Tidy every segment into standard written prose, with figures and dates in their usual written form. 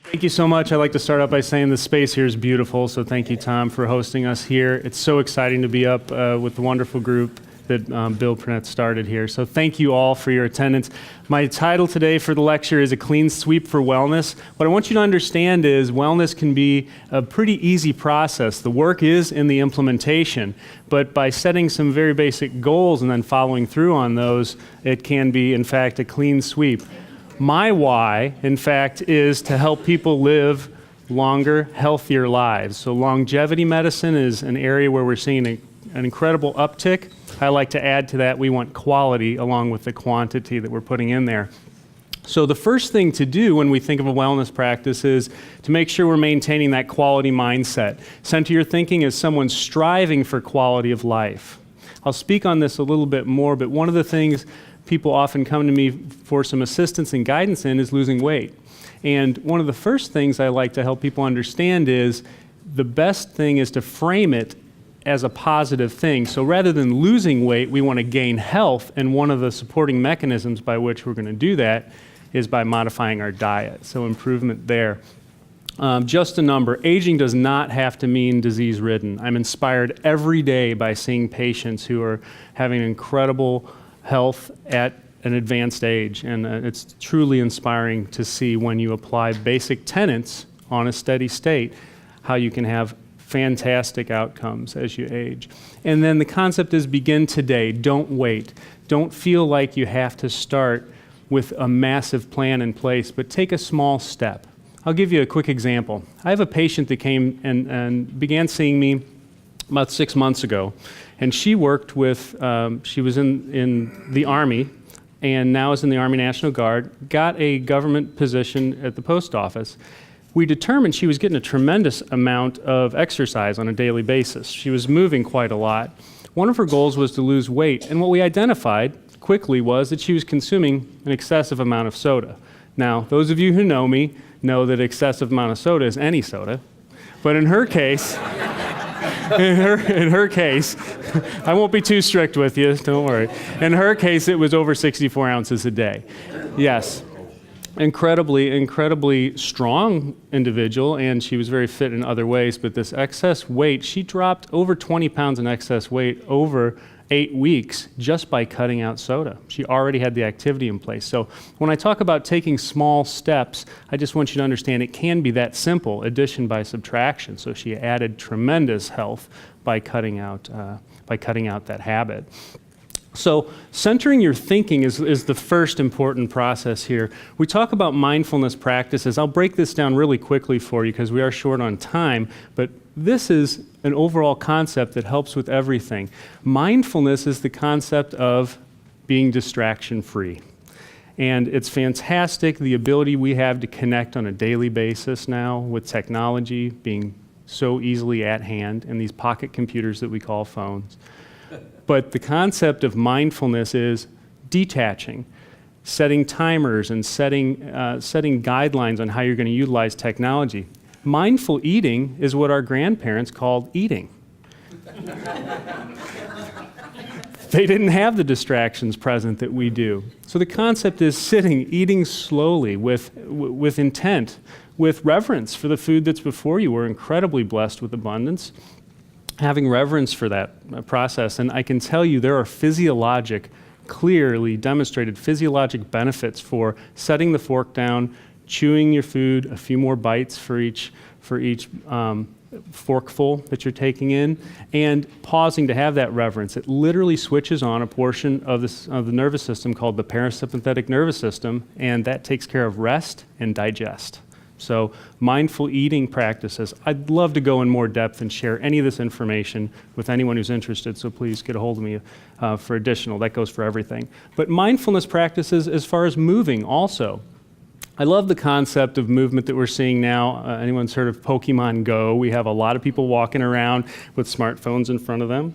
Thank you so much. I'd like to start out by saying the space here is beautiful, so thank you, Tom, for hosting us here. It's so exciting to be up with the wonderful group that Bill Purnett started here. So thank you all for your attendance. My title today for the lecture is A Clean Sweep for Wellness. What I want you to understand is wellness can be a pretty easy process. The work is in the implementation, but by setting some very basic goals and then following through on those, it can be, in fact, a clean sweep. My why, in fact, is to help people live longer, healthier lives. So longevity medicine is an area where we're seeing an incredible uptick. I like to add to that, we want quality along with the quantity that we're putting in there. So the first thing to do when we think of a wellness practice is to make sure we're maintaining that quality mindset. Center your thinking as someone striving for quality of life. I'll speak on this a little bit more, but one of the things people often come to me for some assistance and guidance in is losing weight. And one of the first things I like to help people understand is the best thing is to frame it as a positive thing. So rather than losing weight, we want to gain health, and one of the supporting mechanisms by which we're going to do that is by modifying our diet. So improvement there. Just a number, aging does not have to mean disease-ridden. I'm inspired every day by seeing patients who are having incredible health at an advanced age, and it's truly inspiring to see when you apply basic tenets on a steady state, how you can have fantastic outcomes as you age. And then the concept is begin today, don't wait. Don't feel like you have to start with a massive plan in place, but take a small step. I'll give you a quick example. I have a patient that came and began seeing me about 6 months ago. And she worked with, she was in the Army and now is in the Army National Guard, got a government position at the post office. We determined she was getting a tremendous amount of exercise on a daily basis. She was moving quite a lot. One of her goals was to lose weight, and what we identified quickly was that she was consuming an excessive amount of soda. Now, those of you who know me know that excessive amount of soda is any soda, but in her case, in her case, I won't be too strict with you, don't worry. In her case, it was over 64 ounces a day. Yes, incredibly strong individual, and she was very fit in other ways, but this excess weight, she dropped over 20 pounds in excess weight over 8 weeks just by cutting out soda. She already had the activity in place. So when I talk about taking small steps, I just want you to understand it can be that simple, addition by subtraction. So she added tremendous health by cutting out that habit. So centering your thinking is the first important process here. We talk about mindfulness practices. I'll break this down really quickly for you because we are short on time, but this is an overall concept that helps with everything. Mindfulness is the concept of being distraction-free. And it's fantastic, the ability we have to connect on a daily basis now with technology being so easily at hand and these pocket computers that we call phones. But the concept of mindfulness is detaching, setting timers and setting guidelines on how you're going to utilize technology. Mindful eating is what our grandparents called eating. They didn't have the distractions present that we do. So the concept is sitting, eating slowly with intent, with reverence for the food that's before you. We're incredibly blessed with abundance. Having reverence for that process. And I can tell you there are clearly demonstrated physiologic benefits for setting the fork down, chewing your food, a few more bites for each forkful that you're taking in, and pausing to have that reverence. It literally switches on a portion of the nervous system called the parasympathetic nervous system, and that takes care of rest and digest. So mindful eating practices. I'd love to go in more depth and share any of this information with anyone who's interested, so please get a hold of me for additional. That goes for everything. But mindfulness practices as far as moving also. I love the concept of movement that we're seeing now. Anyone's heard of Pokemon Go? We have a lot of people walking around with smartphones in front of them.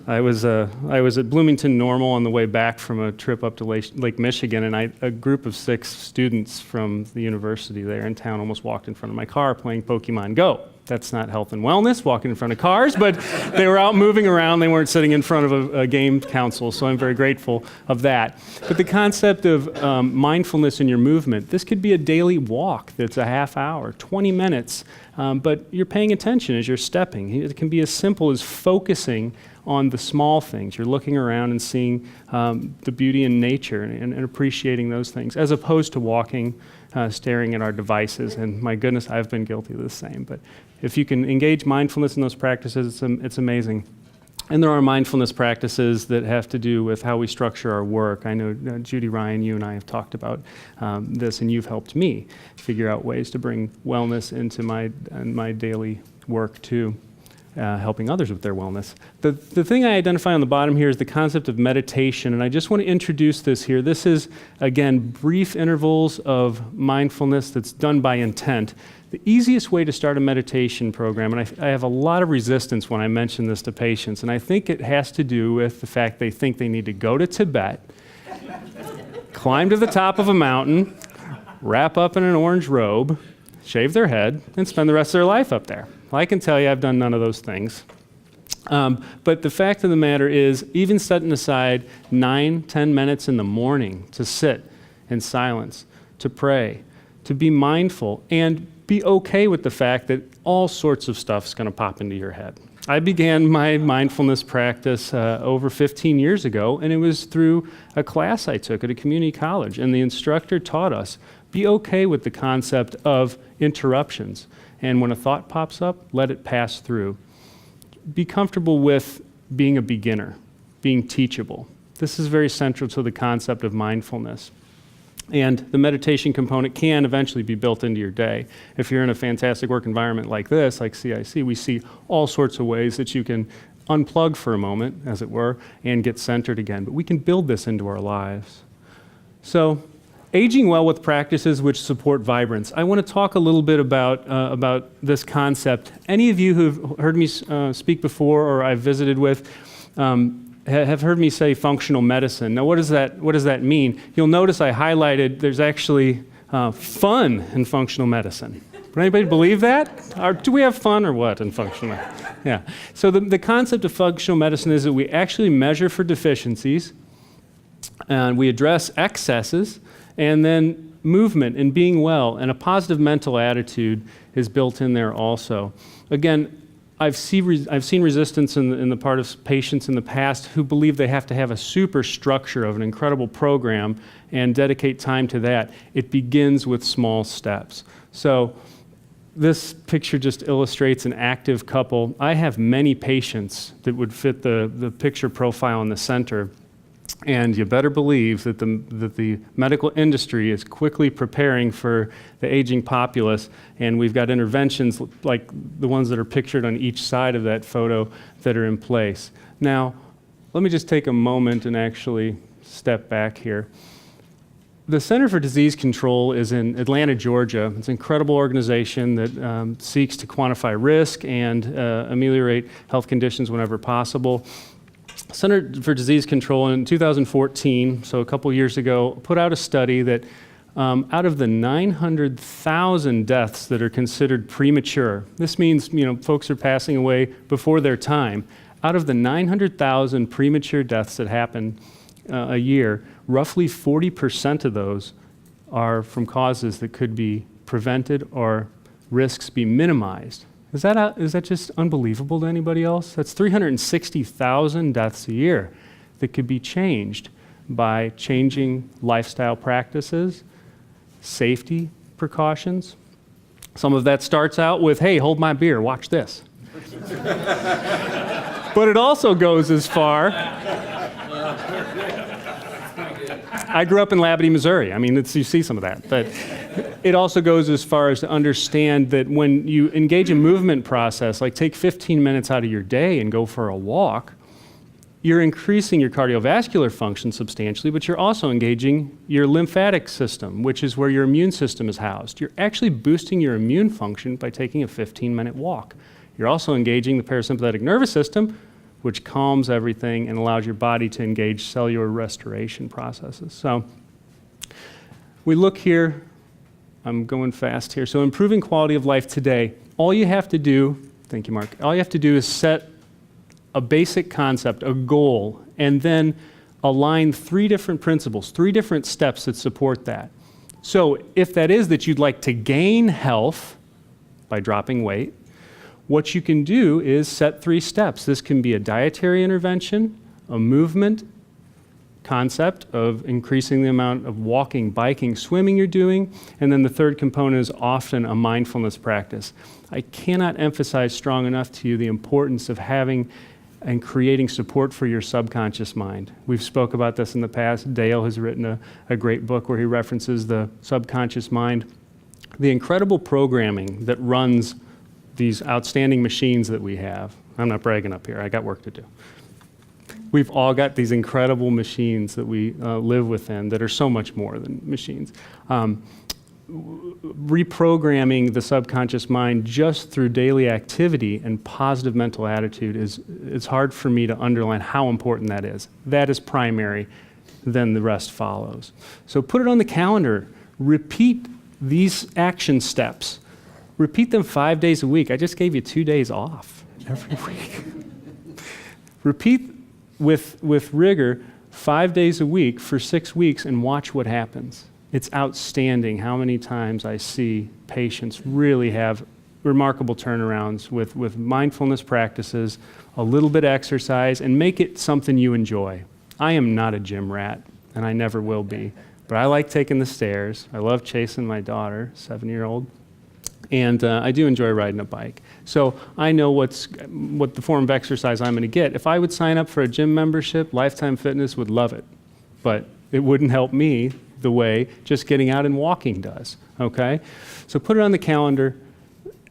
I was at Bloomington Normal on the way back from a trip up to Lake Michigan, and a group of 6 students from the university there in town almost walked in front of my car playing Pokemon Go. That's not health and wellness, walking in front of cars, but they were out moving around. They weren't sitting in front of a game console, so I'm very grateful of that. But the concept of mindfulness in your movement, this could be a daily walk that's a half hour, 20 minutes, but you're paying attention as you're stepping. It can be as simple as focusing on the small things. You're looking around and seeing the beauty in nature and appreciating those things, as opposed to walking, staring at our devices. And my goodness, I've been guilty of the same. But if you can engage mindfulness in those practices, it's amazing. And there are mindfulness practices that have to do with how we structure our work. I know, Judy Ryan, you and I have talked about this, and you've helped me figure out ways to bring wellness into my daily work too. Helping others with their wellness. The thing I identify on the bottom here is the concept of meditation, and I just want to introduce this here. This is, again, brief intervals of mindfulness that's done by intent. The easiest way to start a meditation program, and I have a lot of resistance when I mention this to patients, and I think it has to do with the fact they think they need to go to Tibet, climb to the top of a mountain, wrap up in an orange robe, shave their head, and spend the rest of their life up there. Well, I can tell you I've done none of those things. But the fact of the matter is, even setting aside 9-10 minutes in the morning to sit in silence, to pray, to be mindful, and be okay with the fact that all sorts of stuff's going to pop into your head. I began my mindfulness practice over 15 years ago, and it was through a class I took at a community college, and the instructor taught us, be okay with the concept of interruptions. And when a thought pops up, let it pass through. Be comfortable with being a beginner, being teachable. This is very central to the concept of mindfulness. And the meditation component can eventually be built into your day. If you're in a fantastic work environment like this, like CIC, we see all sorts of ways that you can unplug for a moment, as it were, and get centered again. But we can build this into our lives. So, aging well with practices which support vibrance. I want to talk a little bit about this concept. Any of you who've heard me speak before or I've visited with have heard me say functional medicine. Now, what does that mean? You'll notice I highlighted there's actually fun in functional medicine. Would anybody believe that? Or do we have fun or what in functional medicine? Yeah. So the concept of functional medicine is that we actually measure for deficiencies, and we address excesses, and then movement and being well, and a positive mental attitude is built in there also. Again, I've seen resistance in the part of patients in the past who believe they have to have a super structure of an incredible program and dedicate time to that. It begins with small steps. So this picture just illustrates an active couple. I have many patients that would fit the picture profile in the center. And you better believe that the medical industry is quickly preparing for the aging populace, and we've got interventions like the ones that are pictured on each side of that photo that are in place. Now, let me just take a moment and actually step back here. The Center for Disease Control is in Atlanta, Georgia. It's an incredible organization that seeks to quantify risk and ameliorate health conditions whenever possible. Center for Disease Control in 2014, so a couple years ago, put out a study that out of the 900,000 deaths that are considered premature, this means folks are passing away before their time, out of the 900,000 premature deaths that happen a year, roughly 40% of those are from causes that could be prevented or risks be minimized. Is that just unbelievable to anybody else? That's 360,000 deaths a year that could be changed by changing lifestyle practices, safety precautions. Some of that starts out with, hey, hold my beer, watch this. But it also goes as far. I grew up in Labadie, Missouri. I mean, you see some of that. But it also goes as far as to understand that when you engage a movement process, like take 15 minutes out of your day and go for a walk, you're increasing your cardiovascular function substantially, but you're also engaging your lymphatic system, which is where your immune system is housed. You're actually boosting your immune function by taking a 15-minute walk. You're also engaging the parasympathetic nervous system, which calms everything and allows your body to engage cellular restoration processes. So we look here, I'm going fast here. So improving quality of life today, all you have to do, thank you, Mark, all you have to do is set a basic concept, a goal, and then align 3 different principles, 3 different steps that support that. So if that is that you'd like to gain health by dropping weight, what you can do is set 3 steps. This can be a dietary intervention, a movement concept of increasing the amount of walking, biking, swimming you're doing, and then the third component is often a mindfulness practice. I cannot emphasize strong enough to you the importance of having and creating support for your subconscious mind. We've spoke about this in the past. Dale has written a great book where he references the subconscious mind. The incredible programming that runs these outstanding machines that we have. I'm not bragging up here, I got work to do. We've all got these incredible machines that we live within that are so much more than machines. Reprogramming the subconscious mind just through daily activity and positive mental attitude it's hard for me to underline how important that is. That is primary, then the rest follows. So put it on the calendar. Repeat these action steps. Repeat them 5 days a week. I just gave you 2 days off every week. Repeat with rigor 5 days a week for 6 weeks and watch what happens. It's outstanding how many times I see patients really have remarkable turnarounds with mindfulness practices, a little bit of exercise, and make it something you enjoy. I am not a gym rat, and I never will be, but I like taking the stairs. I love chasing my daughter, 7-year-old, and I do enjoy riding a bike. So I know what the form of exercise I'm going to get. If I would sign up for a gym membership, Lifetime Fitness would love it, but it wouldn't help me the way just getting out and walking does, okay? So put it on the calendar,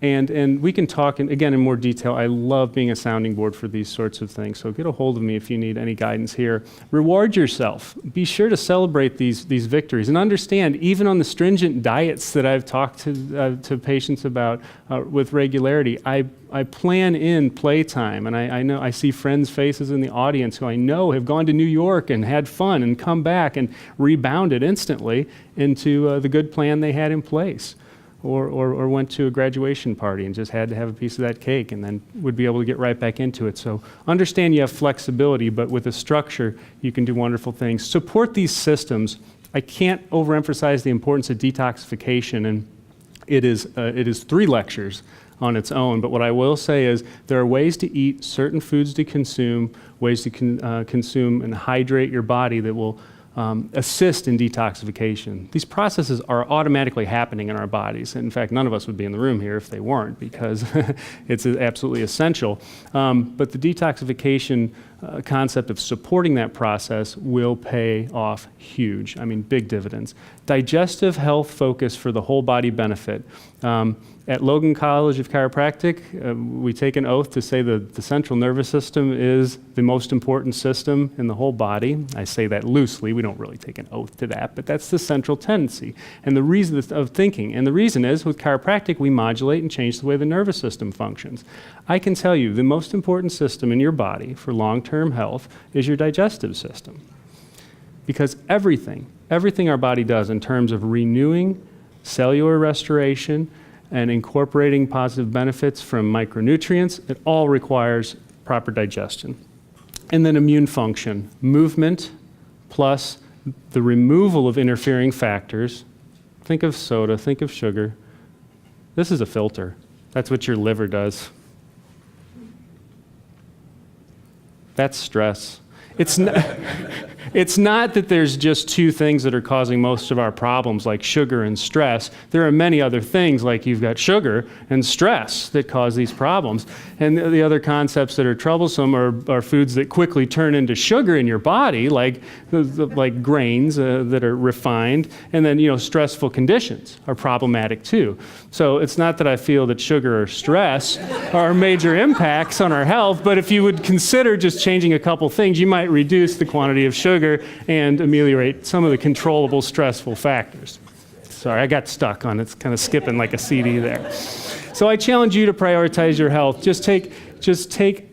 and we can talk, again, in more detail. I love being a sounding board for these sorts of things, so get a hold of me if you need any guidance here. Reward yourself. Be sure to celebrate these victories, and understand, even on the stringent diets that I've talked to patients about with regularity, I plan in playtime, and I know I see friends' faces in the audience who I know have gone to New York and had fun and come back and rebounded instantly into the good plan they had in place. Or went to a graduation party and just had to have a piece of that cake and then would be able to get right back into it. So understand you have flexibility, but with a structure, you can do wonderful things. Support these systems. I can't overemphasize the importance of detoxification, and it is 3 lectures on its own. But what I will say is there are ways to eat, certain foods to consume, ways to consume and hydrate your body that will assist in detoxification. These processes are automatically happening in our bodies. In fact, none of us would be in the room here if they weren't, because it's absolutely essential. But the detoxification concept of supporting that process will pay off huge. I mean, big dividends. Digestive health focus for the whole body benefit. At Logan College of Chiropractic, we take an oath to say that the central nervous system is the most important system in the whole body. I say that loosely. We don't really take an oath to that, but that's the central tendency and the reason of thinking. And the reason is, with chiropractic, we modulate and change the way the nervous system functions. I can tell you the most important system in your body for long-term health is your digestive system. Because everything our body does in terms of renewing, cellular restoration, and incorporating positive benefits from micronutrients, it all requires proper digestion. And then immune function, movement plus the removal of interfering factors. Think of soda, think of sugar. This is a filter. That's what your liver does. That's stress. It's not that there's just 2 things that are causing most of our problems, like sugar and stress. There are many other things, like you've got sugar and stress, that cause these problems. And the other concepts that are troublesome are foods that quickly turn into sugar in your body, like grains that are refined. And then, stressful conditions are problematic too. So it's not that I feel that sugar or stress are major impacts on our health, but if you would consider just changing a couple things, you might reduce the quantity of sugar and ameliorate some of the controllable stressful factors. Sorry, I got stuck on it. It's kind of skipping like a CD there. So I challenge you to prioritize your health. Just take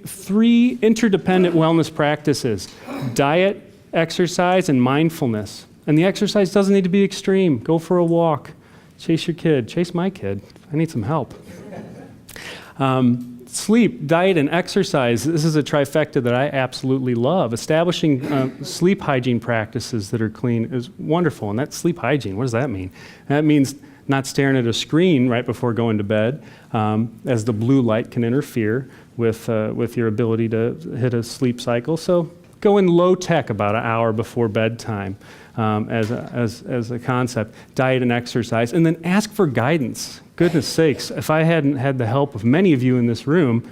3 interdependent wellness practices: diet, exercise, and mindfulness. And the exercise doesn't need to be extreme. Go for a walk. Chase your kid. Chase my kid. I need some help. Sleep, diet, and exercise. This is a trifecta that I absolutely love. Establishing sleep hygiene practices that are clean is wonderful. And that's sleep hygiene. What does that mean? That means not staring at a screen right before going to bed, as the blue light can interfere with your ability to hit a sleep cycle. So go in low tech about an hour before bedtime as a concept. Diet and exercise, and then ask for guidance. Goodness sakes, if I hadn't had the help of many of you in this room,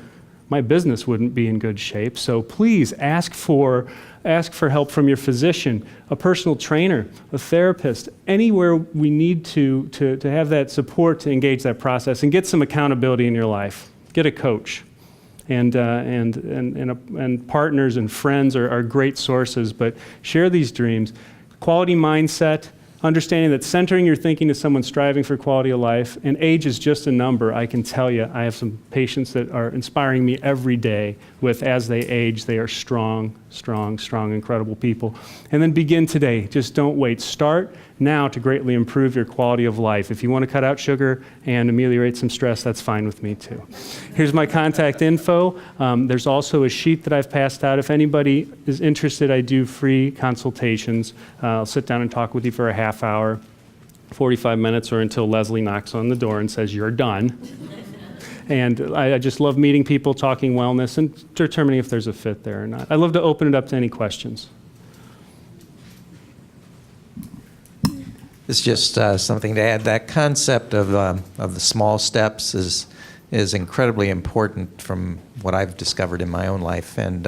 my business wouldn't be in good shape. So please ask for help from your physician, a personal trainer, a therapist, anywhere we need to have that support to engage that process and get some accountability in your life. Get a coach. And partners and friends are great sources, but share these dreams. Quality mindset, understanding that centering your thinking is someone striving for quality of life, and age is just a number. I can tell you, I have some patients that are inspiring me every day with, as they age, they are strong, incredible people. And then begin today. Just don't wait. Start now to greatly improve your quality of life. If you want to cut out sugar and ameliorate some stress, that's fine with me too. Here's my contact info. There's also a sheet that I've passed out. If anybody is interested, I do free consultations. I'll sit down and talk with you for a half hour, 45 minutes, or until Leslie knocks on the door and says, "You're done." And I just love meeting people, talking wellness, and determining if there's a fit there or not. I'd love to open it up to any questions. It's just something to add. That concept of the small steps is incredibly important from what I've discovered in my own life, and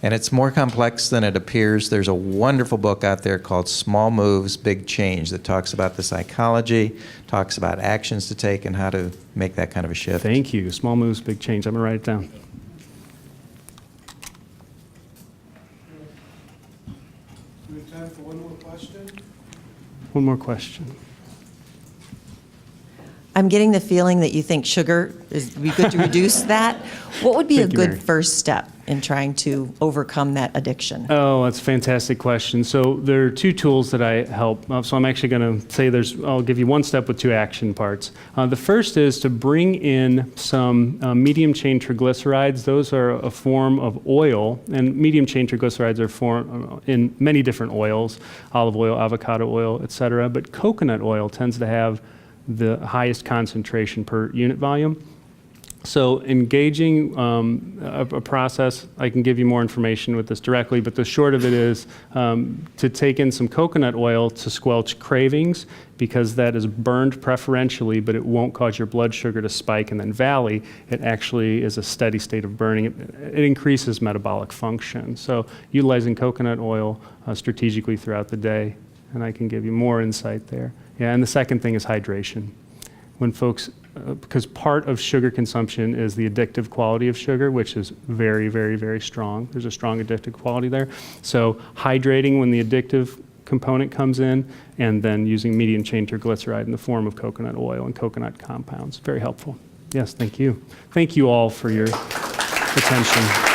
it's more complex than it appears. There's a wonderful book out there called Small Moves, Big Change that talks about the psychology, talks about actions to take, and how to make that kind of a shift. Thank you. Small Moves, Big Change. I'm going to write it down. Do we have time for one more question? One more question. I'm getting the feeling that you think sugar would be good to reduce that. What would be Thank a you, good Mary. first step in trying to overcome that addiction? Oh, that's a fantastic question. So there are two tools that I help. So I'm actually going to say I'll give you one step with two action parts. The first is to bring in some medium chain triglycerides. Those are a form of oil, and medium chain triglycerides are formed in many different oils, olive oil, avocado oil, etc. But coconut oil tends to have the highest concentration per unit volume. So engaging a process, I can give you more information with this directly, but the short of it is to take in some coconut oil to squelch cravings, because that is burned preferentially, but it won't cause your blood sugar to spike and then valley. It actually is a steady state of burning. It increases metabolic function. So utilizing coconut oil strategically throughout the day, and I can give you more insight there. Yeah, and the second thing is hydration. When folks, because part of sugar consumption is the addictive quality of sugar, which is very, very, very strong. There's a strong addictive quality there. So hydrating when the addictive component comes in, and then using medium chain triglyceride in the form of coconut oil and coconut compounds. Very helpful. Yes, thank you. Thank you all for your attention.